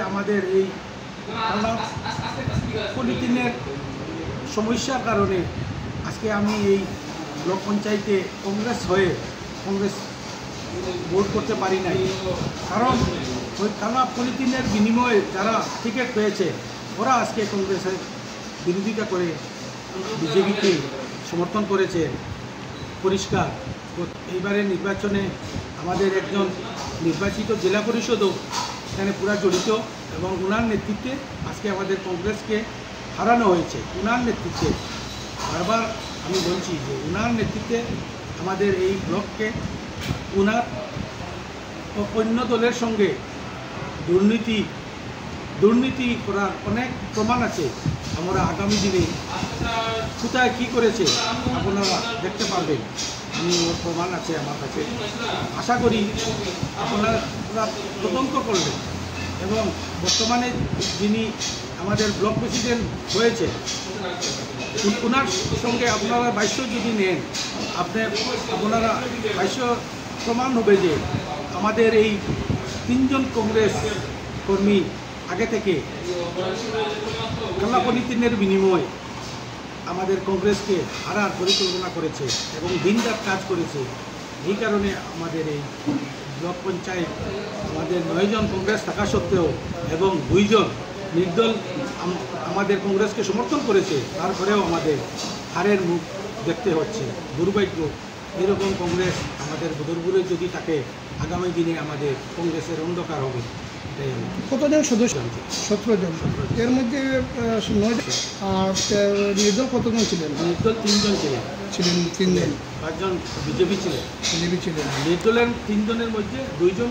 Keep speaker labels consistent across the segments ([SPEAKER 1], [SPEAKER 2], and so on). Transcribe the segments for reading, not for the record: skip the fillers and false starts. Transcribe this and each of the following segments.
[SPEAKER 1] আমাদের এই পলিথিনের সমস্যার কারণে আজকে আমি এই ব্লক পঞ্চায়েতে কংগ্রেস হয়ে কংগ্রেস ভোট করতে পারি নাই, কারণ ওই টানা পলিথিনের বিনিময়ে যারা টিকিট পেয়েছে ওরা আজকে কংগ্রেসের বিরোধিতা করে বিজেপিকে সমর্থন করেছে। পরিষ্কার এইবারে নির্বাচনে আমাদের একজন নির্বাচিত জেলা পরিষদও এখানে পুরা জড়িত এবং ওনার নেতৃত্বে আজকে আমাদের কংগ্রেসকে হারানো হয়েছে। ওনার নেতৃত্বে বারবার আমি বলছি যে ওনার নেতৃত্বে আমাদের এই ব্লককে ওনার অন্য দলের সঙ্গে দুর্নীতি করার অনেক প্রমাণ আছে। আমরা আগামী দিনে কোথায় কী করেছে আপনারা দেখতে পারবেন, ওর প্রমাণ আছে আমার কাছে। আশা করি আপনারা তদন্ত করবেন এবং বর্তমানে যিনি আমাদের ব্লক প্রেসিডেন্ট হয়েছে ওনার সঙ্গে আপনারা ভাষ্য যদি নেন আপনারা ভাষ্য প্রমাণ হবে যে আমাদের এই তিনজন কংগ্রেস কর্মী আগে থেকে টানা পলিথিনের বিনিময়ে আমাদের কংগ্রেসকে হারার পরিকল্পনা করেছে এবং দিনরাত কাজ করেছে। এই কারণে আমাদের এই ব্লক পঞ্চায়েত আমাদের 9 জন কংগ্রেস থাকা সত্ত্বেও এবং 2 জন নির্দল আমাদের কংগ্রেসকে সমর্থন করেছে, তারপরেও আমাদের হারের মুখ দেখতে হচ্ছে। দুর্ভাগ্য এরকম কংগ্রেস আমাদের বদরপুরে যদি থাকে আগামী দিনে আমাদের কংগ্রেসের অন্ধকার হবে।
[SPEAKER 2] কতজন সদস্য? 17 জন। এর মধ্যে 9 আর নির্দল কতজন ছিলেন?
[SPEAKER 1] নির্দল 3 জন ছিলেন।
[SPEAKER 2] 3 জন।
[SPEAKER 1] 5 জন বিজেপি ছিলেন। নির্দলের 3 জনের মধ্যে 2 জন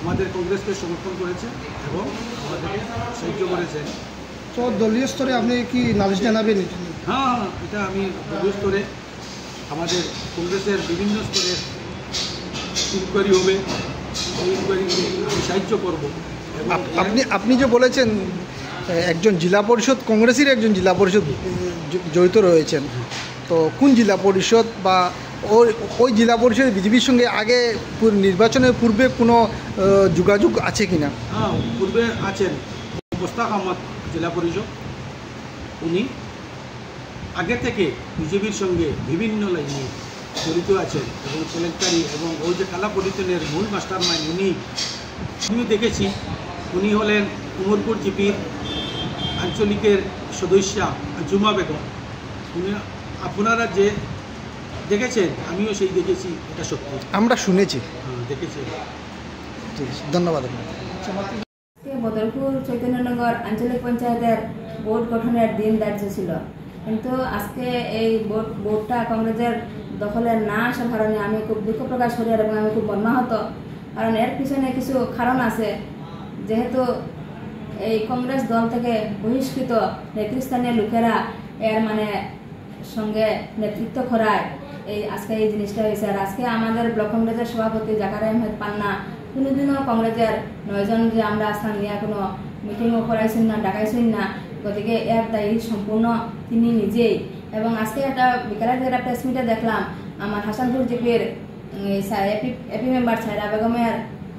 [SPEAKER 1] আমাদের কংগ্রেসকে সমর্থন করেছে এবং আমাদেরকে সাহায্য করেছে।
[SPEAKER 2] তো দলীয় স্তরে আপনি কি নালিশ জানাবেন?
[SPEAKER 1] হ্যাঁ, এটা আমি দলীয় স্তরে আমাদের কংগ্রেসের বিভিন্ন স্তরে ইনকোয়ারি হবে, এই ইনকোয়ারিকে আমি সাহায্য করব।
[SPEAKER 2] আপনি যে বলেছেন একজন জেলা পরিষদ কংগ্রেসের একজন জেলা পরিষদ জড়িত রয়েছেন, তো কোন জেলা পরিষদ বা ওই জেলা পরিষদ বিজেপির সঙ্গে আগে নির্বাচনের পূর্বে কোনো যোগাযোগ আছে কিনা?
[SPEAKER 1] হ্যাঁ, পূর্বে আছেন মোস্তাক আহমদ জেলা পরিষদ। উনি আগে থেকে বিজেপির সঙ্গে বিভিন্ন লাইনে জড়িত আছেন এবং কেলেঙ্কারি এবং ওই যে কালা পলিথিনের মূল মাস্টার মাইন্ড উনি দেখেছি। উনি হলেন উমরপুর জিপির আঞ্চলিকের সদস্যা জুমা বেগম। উনি আপনারা যে দেখেছেন আমিও সেই দেখেছি, এটা সত্যি
[SPEAKER 2] আমরা শুনেছি।
[SPEAKER 1] হ্যাঁ, দেখেছি।
[SPEAKER 2] ধন্যবাদ।
[SPEAKER 3] বদরপুর চৈতন্যনগর আঞ্চলিক পঞ্চায়েতের বোর্ড গঠনের দিন ধার্য ছিল, কিন্তু আজকে এই বোর্ডটা কংগ্রেসের দখলে না আসার কারণে আমি খুব দুঃখ প্রকাশ করি এবং আমি খুব মর্মাহত। কারণ এর পিছনে কিছু কারণ আছে। যেহেতু এই কংগ্রেস দল থেকে বহিষ্কৃত নেতৃস্থানীয় লোকেরা এর সঙ্গে নেতৃত্ব করায় আজকে এই জিনিসটা হয়েছে। আর আজকে আমাদের ব্লক কংগ্রেসের সভাপতি জাকার আহমেদ পান্না কোনোদিনও কংগ্রেসের 9 জন যে আমরা স্থান নিয়ে কোনো মিটিংও করাইছেন না, ডাকাইছেন না। গতিকে এর দায়ী সম্পূর্ণ তিনি নিজেই। এবং আজকে বিকালে একটা প্রেস মিটে দেখলাম আমার হাসানপুর জিপির এপি মেম্বার সাইরা বেগমের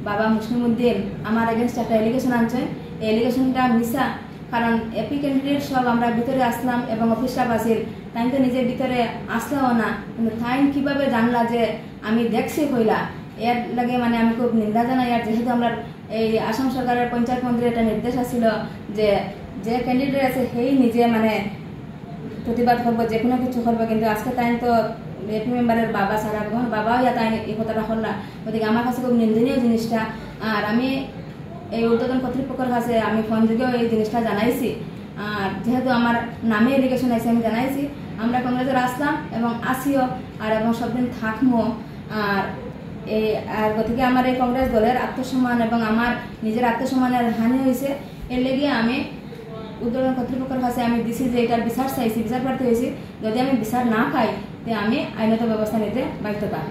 [SPEAKER 3] বাবা মুসলিম উদ্দিন আমার এগেনস্ট একটা এলিগেশন আনছেন। এই এলিগেশনটা মিশা, কারণ এপি ক্যান্ডিডেট সব আমরা ভিতরে আসলাম এবং অফিস স্টাফ আসিল, তাই তো নিজের ভিতরে আসলেও না, কিন্তু তাই কীভাবে জানলা যে আমি দেখছি হইলা, এর লাগে আমি খুব নিন্দা জানাই। আর যেহেতু আমরা এই আসাম সরকারের পঞ্চায়েত মন্ত্রীর একটা নির্দেশ আসছিল যে ক্যান্ডিডেট আছে সেই নিজে প্রতিবাদ করবো, যে কোনো কিছু করবো, কিন্তু আজকে তাই তো এপি মেম্বারের বাবা সারা বাবাও তাই এই কথাটা করলা। গতিকে আমার কাছে খুব নিন্দনীয় জিনিসটা। আর আমি এই উদ্বোধন কর্তৃপক্ষের কাছে আমি ফোন যুগেও এই জিনিসটা জানাইছি। আর যেহেতু আমার নামে এলিগেশন আছে আমি জানাইছি, আমরা কংগ্রেসের আসলাম এবং আসিও আর এবং সবদিন থাকবো। আর গতিকে আমার এই কংগ্রেস দলের আত্মসম্মান এবং আমার নিজের আত্মসম্মানের হানি হয়েছে। এর লেগে আমি উদ্বোধন কর্তৃপক্ষের কাছে আমি দিছি যে এটার বিচার চাইছি, বিচার প্রার্থী হয়েছি। যদি আমি বিচার না পাই তো আমি আইনত ব্যবস্থা নিতে বাধ্য পাই।